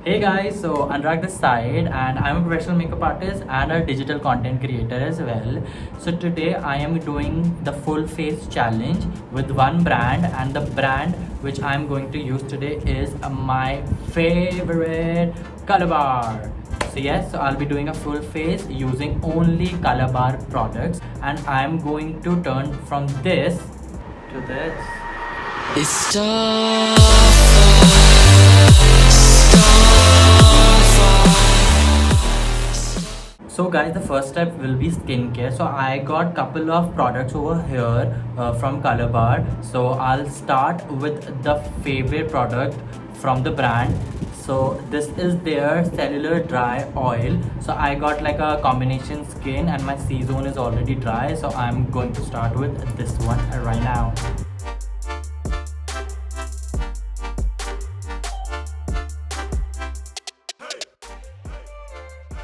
Hey guys, so Anurag this side, and I'm a professional makeup artist and a digital content creator as well. So today I am doing the full face challenge with one brand, and the brand which I'm going to use today is my favorite Colorbar. So yes, so I'll be doing a full face using only Colorbar products, and I'm going to turn from this to this. It's So guys, the first step will be skincare. So I got couple of products over here from Colorbar. So I'll start with the favorite product from the brand. So this is their Cellular Dry Oil. So I got like a combination skin and my C-zone is already dry. So I'm going to start with this one right now.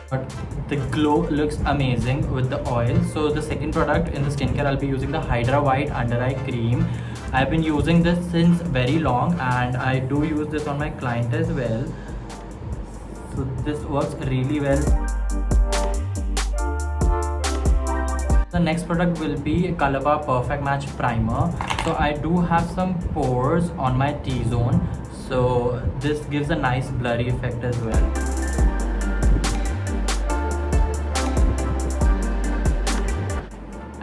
But the glow looks amazing with the oil. So the second product in the skincare, I'll be using the Hydra White Under-eye cream. I've been using this since very long, and I do use this on my client as well. So this works really well. The next product will be Colorbar Perfect Match Primer. So I do have some pores on my T-zone. So this gives a nice blurry effect as well.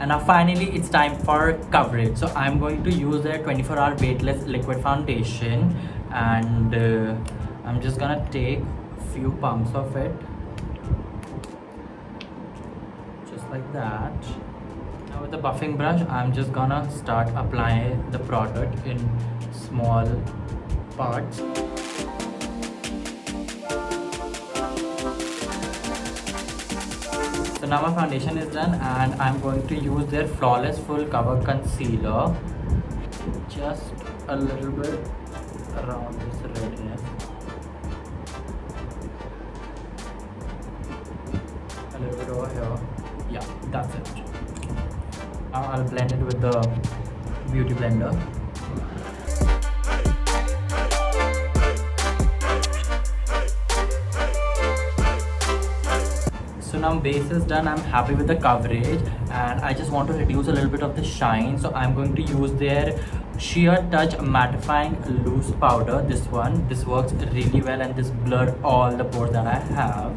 And now finally it's time for coverage. So I'm going to use their 24-hour weightless liquid foundation, and I'm just gonna take a few pumps of it, just like that. Now with the buffing brush, I'm just gonna start applying the product in small parts. So now my foundation is done, and I'm going to use their Flawless Full Cover Concealer. Just a little bit around this redness. A little bit over here. Yeah, that's it. Now I'll blend it with the beauty blender. So now base is done. I'm happy with the coverage, and I just want to reduce a little bit of the shine. So I'm going to use their Sheer Touch Mattifying Loose Powder. This one, this works really well, and this blurred all the pores that I have.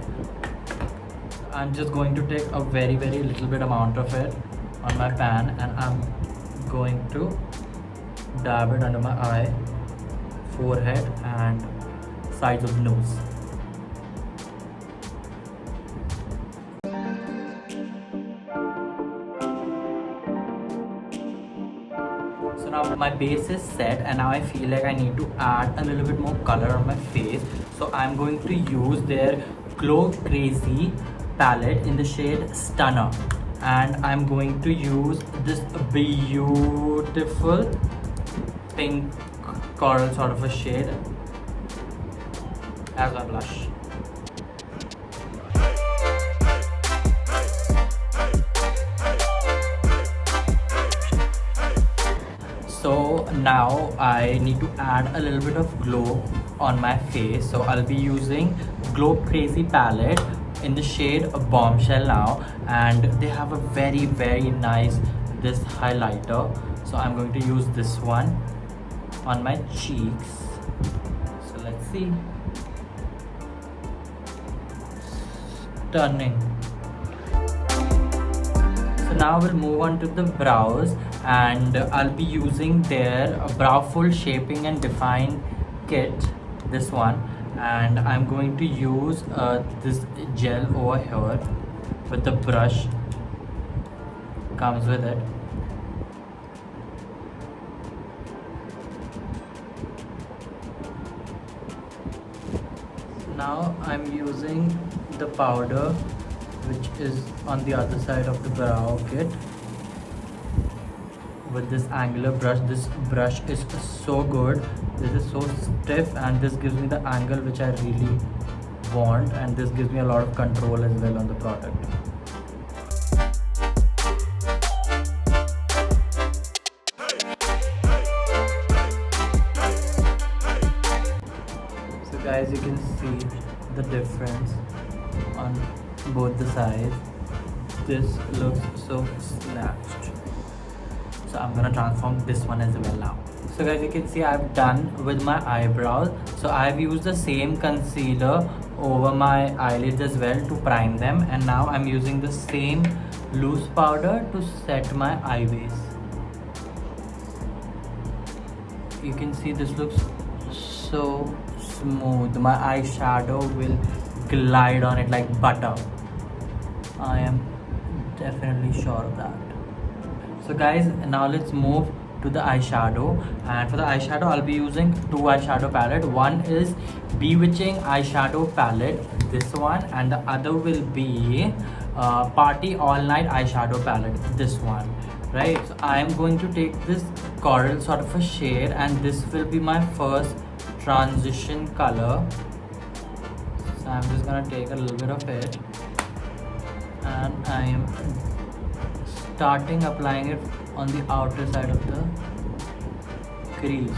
I'm just going to take a very little bit amount of it on my pan, and I'm going to dab it under my eye, forehead, and sides of the nose. So now my base is set, and now I feel like I need to add a little bit more color on my face. So I'm going to use their Glow Crazy palette in the shade Stunner, and I'm going to use this beautiful pink coral sort of a shade as my blush. So now I need to add a little bit of glow on my face. So I'll be using Glow Crazy palette in the shade Bombshell now, and they have a very nice this highlighter. So I'm going to use this one on my cheeks. So let's see. Stunning. So now we'll move on to the brows, and I'll be using their Browful Shaping and Define Kit, this one, and I'm going to use this gel over here with the brush comes with it. Now I'm using the powder which is on the other side of the brow kit with this angular brush. This brush is so good. This is so stiff, and this gives me the angle which I really want, and this gives me a lot of control as well on the product. So guys, guys, you can see the difference on both the sides. This looks so snatched. So I'm gonna transform this one as well now. So guys, you can see I've done with my eyebrows. So I've used the same concealer over my eyelids as well to prime them, and now I'm using the same loose powder to set my eye base. You can see this looks so smooth. My eyeshadow will glide on it like butter. I am definitely sure of that. So guys, now let's move to the eyeshadow, and for the eyeshadow I'll be using two eyeshadow palette. One is Bewitching eyeshadow palette, this one, and the other will be Party All Night eyeshadow palette, this one, right? So I am going to take this coral sort of a shade, and this will be my first transition color. So I'm just gonna take a little bit of it, and I am starting applying it on the outer side of the crease.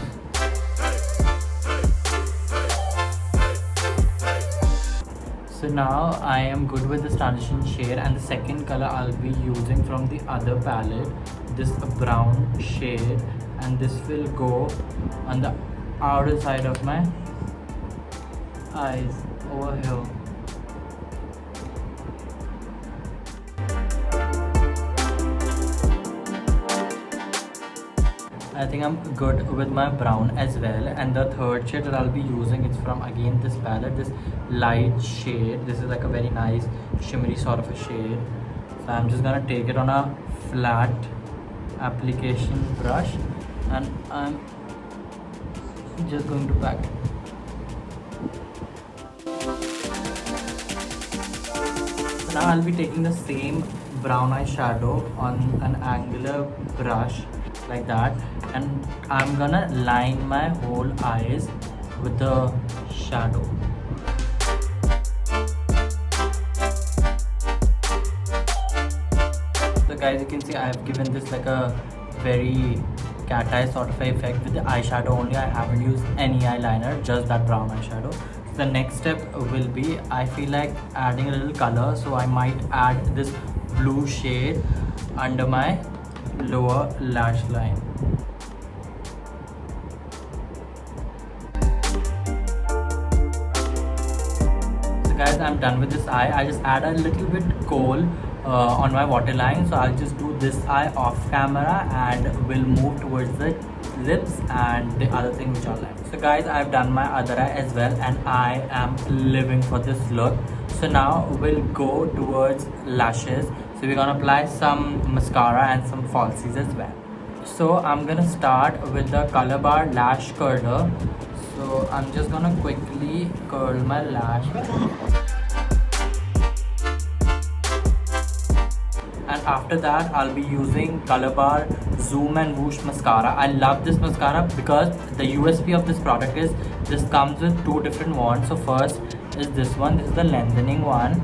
So now I am good with this transition shade, and the second color I'll be using from the other palette, this brown shade, and this will go on the outer side of my eyes over here. I think I'm good with my brown as well, and the third shade that I'll be using, it's from again this palette, this light shade. This is like a very nice shimmery sort of a shade. So I'm just gonna take it on a flat application brush, and I'm just going to pack it. So now I'll be taking the same brown eyeshadow on an angular brush like that, and I'm gonna line my whole eyes with the shadow. So guys, you can see I have given this like a very cat eye sort of effect with the eyeshadow only. I haven't used any eyeliner, just that brown eyeshadow. So the next step will be, I feel like adding a little color, so I might add this blue shade under my lower lash line. So guys, I'm done with this eye. I just add a little bit kohl on my waterline, so I'll just do this eye off camera, and we'll move towards the lips and the other thing which are left. So guys, I've done my other eye as well, and I am living for this look. So now we'll go towards lashes. So we're gonna apply some mascara and some falsies as well. So I'm gonna start with the Colorbar lash curler. So I'm just gonna quickly curl my lash. And after that, I'll be using Colorbar Zoom and Woosh mascara. I love this mascara because the USP of this product is this comes with two different wands. So first is this one. This is the lengthening one.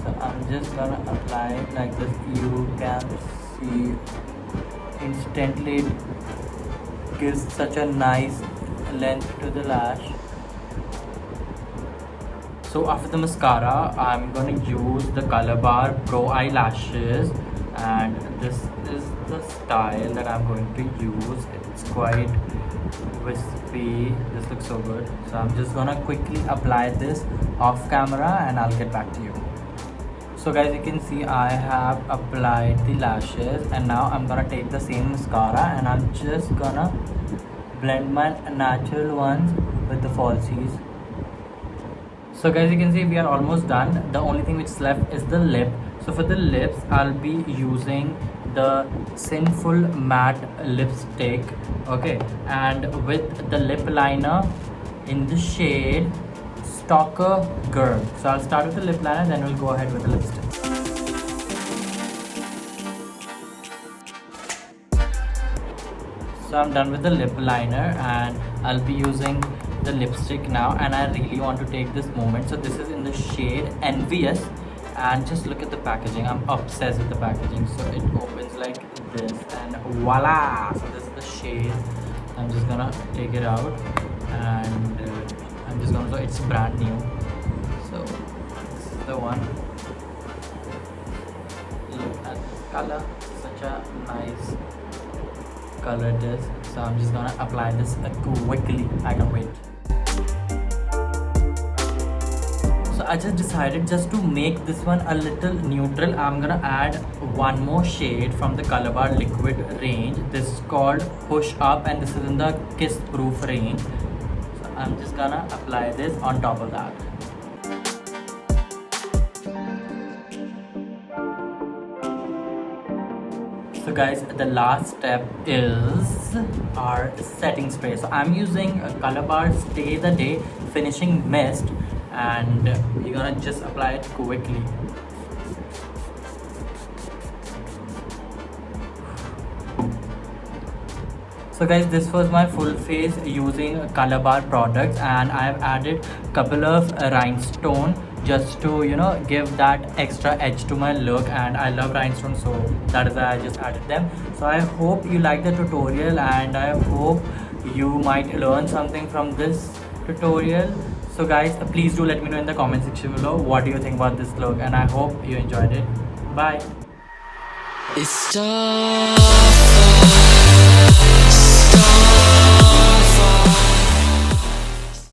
So I'm just gonna apply it like this. You can see instantly it gives such a nice length to the lash. So after the mascara, I'm gonna use the Colorbar Pro eyelashes, and this is the style that I'm going to use. It's quite wispy. This looks so good. So I'm just gonna quickly apply this off camera, and I'll get back to you. So guys, you can see I have applied the lashes, and now I'm gonna take the same mascara, and I'm just gonna blend my natural ones with the falsies. So guys, you can see we are almost done. The only thing which is left is the lip. So for the lips, I'll be using the Sinful matte lipstick, okay, and with the lip liner in the shade Stalker Girl. So I'll start with the lip liner, then we'll go ahead with the lipstick. So I'm done with the lip liner, and I'll be using the lipstick now, and I really want to take this moment. So this is in the shade Envious, and just look at the packaging. I'm obsessed with the packaging. So it opens like this, and voila! So this is the shade. I'm just gonna take it out, and I'm just gonna, so it's brand new, so this is the one. Look at the color, such a nice color it is. So I'm just gonna apply this quickly. I can't wait. So I just decided, just to make this one a little neutral, I'm gonna add one more shade from the Colorbar liquid range. This is called Push Up and this is in the Kiss Proof range. So I'm just gonna apply this on top of that. So guys, the last step is our setting spray. So I'm using Colorbar Stay the Day Finishing Mist, and you're gonna just apply it quickly. So guys, this was my full face using Colorbar products, and I've added couple of rhinestone just to, you know, give that extra edge to my look, and I love rhinestone, so that is why I just added them. So I hope you like the tutorial, and I hope you might learn something from this tutorial. So guys, please do let me know in the comment section below what do you think about this look, and I hope you enjoyed it. Bye. It's dark.